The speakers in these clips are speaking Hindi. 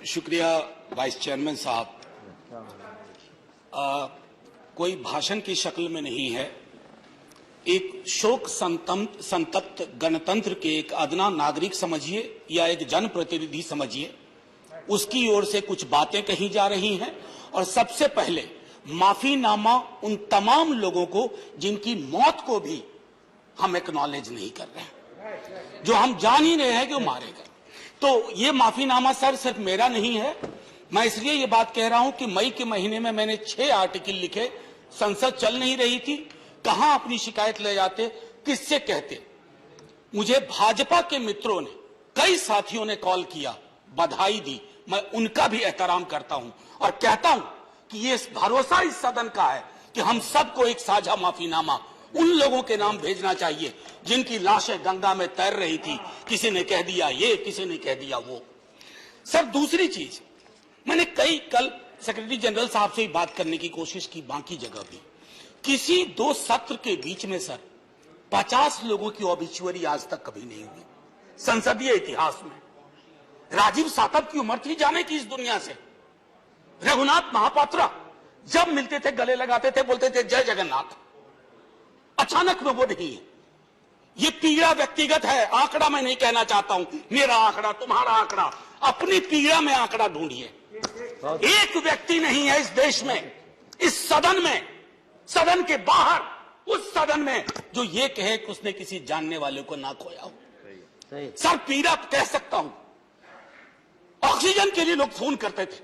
शुक्रिया वाइस चेयरमैन साहब। कोई भाषण की शक्ल में नहीं है, एक शोक संतप्त गणतंत्र के एक अदना नागरिक समझिए या एक जनप्रतिनिधि समझिए, उसकी ओर से कुछ बातें कही जा रही हैं। और सबसे पहले माफीनामा उन तमाम लोगों को जिनकी मौत को भी हम एक्नॉलेज नहीं कर रहे हैं, जो हम जान ही रहे हैं कि वो मारे गए। तो ये माफीनामा सर सिर्फ मेरा नहीं है। मैं इसलिए ये बात कह रहा हूं कि मई के महीने में मैंने 6 आर्टिकल लिखे। संसद चल नहीं रही थी, कहां अपनी शिकायत ले जाते, किससे कहते। मुझे भाजपा के मित्रों ने, कई साथियों ने कॉल किया, बधाई दी। मैं उनका भी एहतराम करता हूं और कहता हूं कि ये भरोसा इस सदन का है कि हम सबको एक साझा माफीनामा उन लोगों के नाम भेजना चाहिए जिनकी लाशें गंगा में तैर रही थी। किसी ने कह दिया ये, किसी ने कह दिया वो। सर दूसरी चीज, मैंने कल सेक्रेटरी जनरल साहब से बात करने की कोशिश की, बाकी जगह भी। किसी 2 सत्र के बीच में सर 50 लोगों की ऑबिचुअरी आज तक कभी नहीं हुई संसदीय इतिहास में। राजीव सातव की उम्र थी जाने की इस दुनिया से। रघुनाथ महापात्रा जब मिलते थे गले लगाते थे, बोलते थे जय जगन्नाथ। अचानक में वो नहीं है। ये पीड़ा व्यक्तिगत है, आंकड़ा मैं नहीं कहना चाहता हूं, मेरा आंकड़ा, तुम्हारा आंकड़ा। अपनी पीड़ा में आंकड़ा ढूंढिए। एक व्यक्ति नहीं है इस देश में, इस सदन में, सदन के बाहर, उस सदन में जो ये कहे कि उसने किसी जानने वाले को ना खोया हो। सर पीड़ा कह सकता हूं। ऑक्सीजन के लिए लोग फोन करते थे,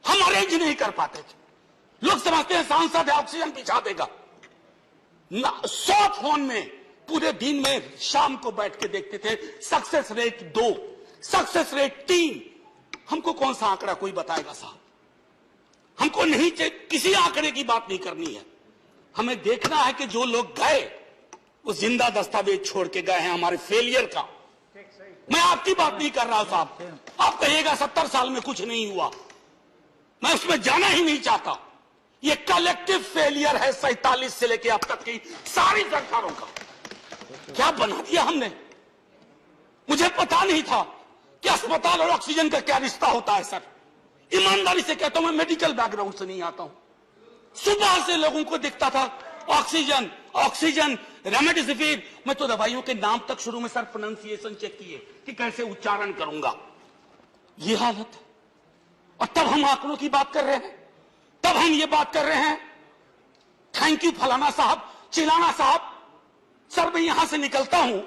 हम अरेंज नहीं कर पाते थे। लोग समझते हैं सांसद है, ऑक्सीजन पिछा देगा। 100 फोन में पूरे दिन में शाम को बैठ के देखते थे, सक्सेस रेट 2, सक्सेस रेट 3। हमको कौन सा आंकड़ा कोई बताएगा साहब? हमको नहीं किसी आंकड़े की बात नहीं करनी है। हमें देखना है कि जो लोग गए वो जिंदा दस्तावेज छोड़ के गए हैं हमारे फेलियर का। मैं आपकी बात नहीं कर रहा हूं साहब। आप कहिएगा 70 साल में कुछ नहीं हुआ, मैं उसमें जाना ही नहीं चाहता। ये कलेक्टिव फेलियर है 47 से लेके अब तक की सारी सरकारों का। क्या बना दिया हमने? मुझे पता नहीं था कि अस्पताल और ऑक्सीजन का क्या रिश्ता होता है सर। ईमानदारी से कहता हूं, मैं मेडिकल बैकग्राउंड से नहीं आता हूं। सुबह से लोगों को दिखता था ऑक्सीजन ऑक्सीजन, रेमडेसिविर। मैं तो दवाइयों के नाम तक शुरू में सर प्रोनाउंसिएशन चेक किए कि कैसे उच्चारण करूंगा। ये हालत है। और तब हम आंकड़ों की बात कर रहे हैं, तब हम ये बात कर रहे हैं थैंक यू फलाना साहब, चिलाना साहब। सर मैं यहां से निकलता हूं,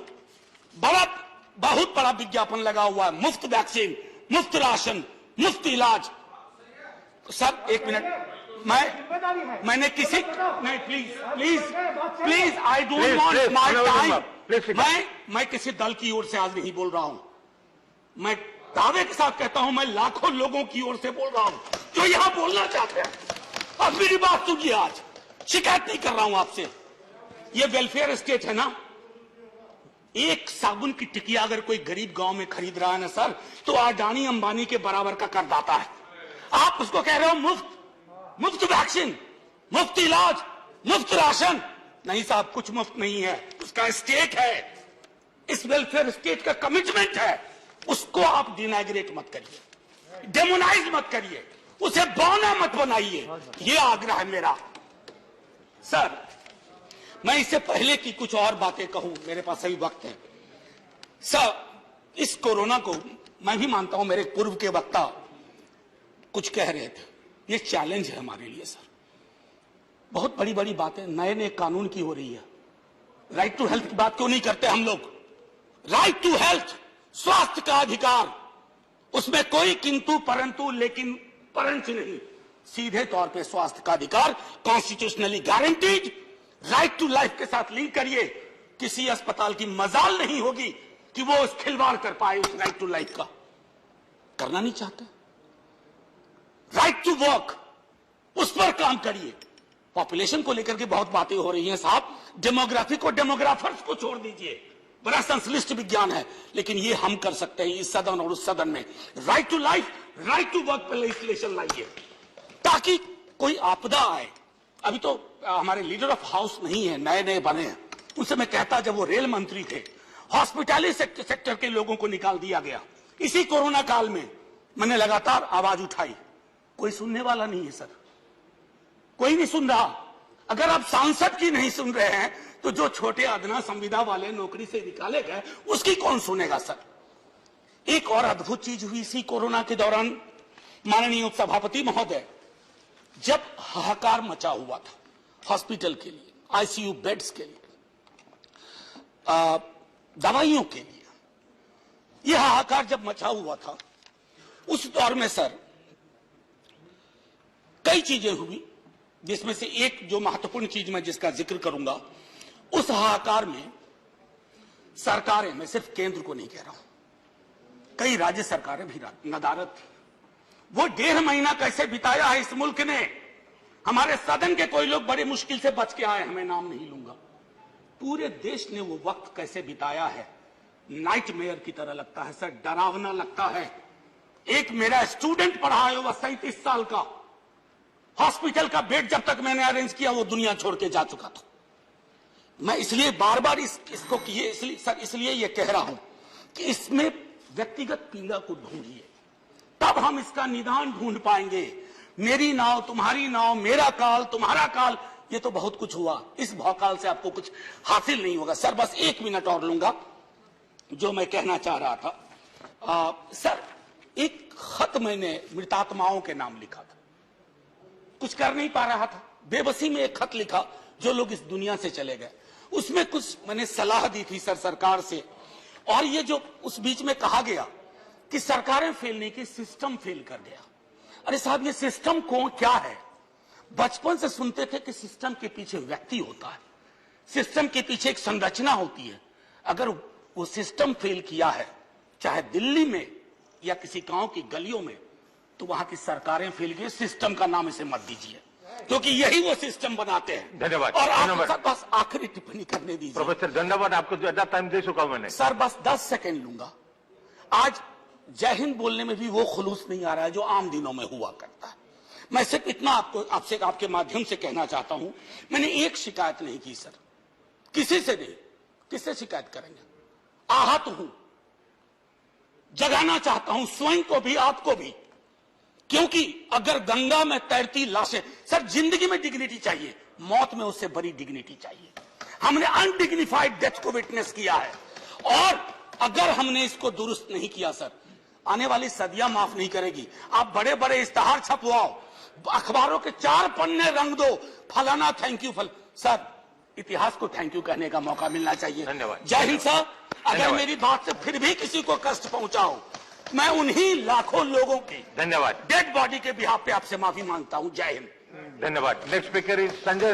बहुत बड़ा विज्ञापन लगा हुआ है, मुफ्त वैक्सीन, मुफ्त राशन, मुफ्त इलाज। सर एक मिनट, मैंने किसी नहीं, please I don't want my time. मैं किसी दल की ओर से आज नहीं बोल रहा हूं। मैं दावे के साथ कहता हूं, मैं लाखों लोगों की ओर से बोल रहा हूं जो यहां बोलना चाहते हैं। अब मेरी बात सुनिए, आज शिकायत नहीं कर रहा हूं आपसे। ये वेलफेयर स्टेट है ना। एक साबुन की टिकिया अगर कोई गरीब गांव में खरीद रहा है ना सर, तो अडानी अंबानी के बराबर का करदाता है। आप उसको कह रहे हो मुफ्त वैक्सीन, मुफ्त इलाज, मुफ्त राशन। नहीं साहब, कुछ मुफ्त नहीं है, उसका स्टेक है। इस वेलफेयर स्टेट का कमिटमेंट है, उसको आप डिनाइग्रेट मत करिए, डेमोनाइज मत करिए, उसे बौना मत बनाइए। ये आग्रह है मेरा। सर मैं इससे पहले की कुछ और बातें कहूं, मेरे पास सही वक्त है। सर इस कोरोना को मैं भी मानता हूं, मेरे पूर्व के वक्ता कुछ कह रहे थे, ये चैलेंज है हमारे लिए सर। बहुत बड़ी बड़ी बातें नए कानून की हो रही है। राइट टू हेल्थ की बात क्यों नहीं करते हम लोग? राइट टू हेल्थ, स्वास्थ्य का अधिकार, उसमें कोई किंतु परंतु लेकिन परंच नहीं। सीधे तौर पे स्वास्थ्य का अधिकार constitutionally guaranteed, right to life के साथ लिंक करिए। किसी अस्पताल की मजाल नहीं होगी कि वो उस खिलवाड़ कर पाए उस राइट टू लाइफ का। करना नहीं चाहते। राइट टू वर्क, उस पर काम करिए। पॉपुलेशन को लेकर के बहुत बातें हो रही हैं साहब। डेमोग्राफी को, डेमोग्राफर्स को छोड़ दीजिए, बड़ा संश्लिष्ट विज्ञान है, लेकिन ये हम कर सकते हैं इस सदन और उस सदन में। Right to life, right to work पर लेजिस्लेशन लाइए ताकि कोई आपदा आए। अभी तो हमारे लीडर ऑफ हाउस नहीं है, नए बने हैं। उनसे मैं कहता, जब वो रेल मंत्री थे, हॉस्पिटैलिटी सेक्टर के लोगों को निकाल दिया गया इसी कोरोना काल में। मैंने लगातार आवाज उठाई, कोई सुनने वाला नहीं है सर, कोई नहीं सुन रहा। अगर आप सांसद की नहीं सुन रहे हैं तो जो छोटे अदना संविदा वाले नौकरी से निकाले गए उसकी कौन सुनेगा सर। एक और अद्भुत चीज हुई इसी कोरोना के दौरान, माननीय उपसभापति महोदय, जब हाहाकार मचा हुआ था हॉस्पिटल के लिए, आईसीयू बेड्स के लिए, दवाइयों के लिए, यह हाहाकार जब मचा हुआ था उस दौर में सर कई चीजें हुई, जिसमें से एक जो महत्वपूर्ण चीज मैं जिसका जिक्र करूंगा, उस हाहाकार में सरकारें, मैं सिर्फ केंद्र को नहीं कह रहा हूं, कई राज्य सरकारें भी नदारद थी। वो 1.5 महीना कैसे बिताया है इस मुल्क ने। हमारे सदन के कोई लोग बड़ी मुश्किल से बच के आए, मैं नाम नहीं लूंगा। पूरे देश ने वो वक्त कैसे बिताया है, नाइटमेयर की तरह लगता है सर, डरावना लगता है। एक मेरा स्टूडेंट पढ़ा है, वह 37 साल का, हॉस्पिटल का बेड जब तक मैंने अरेंज किया वो दुनिया छोड़ के जा चुका था। मैं इसलिए बार बार इसको इसलिए ये कह रहा हूं कि इसमें व्यक्तिगत पीड़ा को ढूंढिए, तब हम इसका निदान ढूंढ पाएंगे। मेरी नाव तुम्हारी नाव, मेरा काल तुम्हारा काल, ये तो बहुत कुछ हुआ, इस भौकाल से आपको कुछ हासिल नहीं होगा। सर बस 1 मिनट और लूंगा, जो मैं कहना चाह रहा था। सर एक खत मैंने मृतात्माओं के नाम लिखा था, कुछ कर नहीं पा रहा था, बेबसी में एक खत लिखा, जो लोग इस दुनिया से चले गए। उसमें कुछ मैंने सलाह दी थी सर सरकार से, और ये जो उस बीच में कहा गया कि सरकारें फेल नहीं की, सिस्टम फेल कर गया। अरे साहब, ये सिस्टम कौन क्या है? बचपन से सुनते थे कि सिस्टम के पीछे व्यक्ति होता है, सिस्टम के पीछे एक संरचना होती है। अगर वो सिस्टम फेल किया है, चाहे दिल्ली में या किसी गांव की गलियों में, तो वहां की सरकारें फेल गई। सिस्टम का नाम इसे मत दीजिए, क्योंकि यही वो सिस्टम बनाते हैं। धन्यवाद। और आप बस आखिरी टिप्पणी करने दीजिए। प्रोफेसर धन्यवाद, आपको ज्यादा टाइम दे चुका हूं मैंने। सर बस 10 सेकंड लूंगा। आज जय हिंद बोलने में भी वो खुलूस नहीं आ रहा है जो आम दिनों में हुआ करता है। मैं सिर्फ इतना आपसे आपके माध्यम से कहना चाहता हूं, मैंने एक शिकायत नहीं की सर, किसी से नहीं। किससे शिकायत करेंगे? आहत हूं, जगाना चाहता हूं स्वयं को भी, आपको भी, क्योंकि अगर गंगा में तैरती लाशें, सर जिंदगी में डिग्निटी चाहिए, मौत में उससे बड़ी डिग्निटी चाहिए। हमने अनडिग्निफाइड डेथ को विटनेस किया है, और अगर हमने इसको दुरुस्त नहीं किया सर, आने वाली सदियां माफ नहीं करेगी। आप बड़े बड़े इश्तहार छपवाओ, अखबारों के 4 पन्ने रंग दो, फलाना थैंक यू सर, इतिहास को थैंक यू कहने का मौका मिलना चाहिए। धन्यवाद। जय हिंद सर। अगर मेरी बात से फिर भी किसी को कष्ट पहुंचाओ, मैं उन्हीं लाखों लोगों की धन्यवाद डेड बॉडी के बिहाफ पे आपसे माफी मांगता हूं। जय हिंद। धन्यवाद। Next speaker is Sanjay.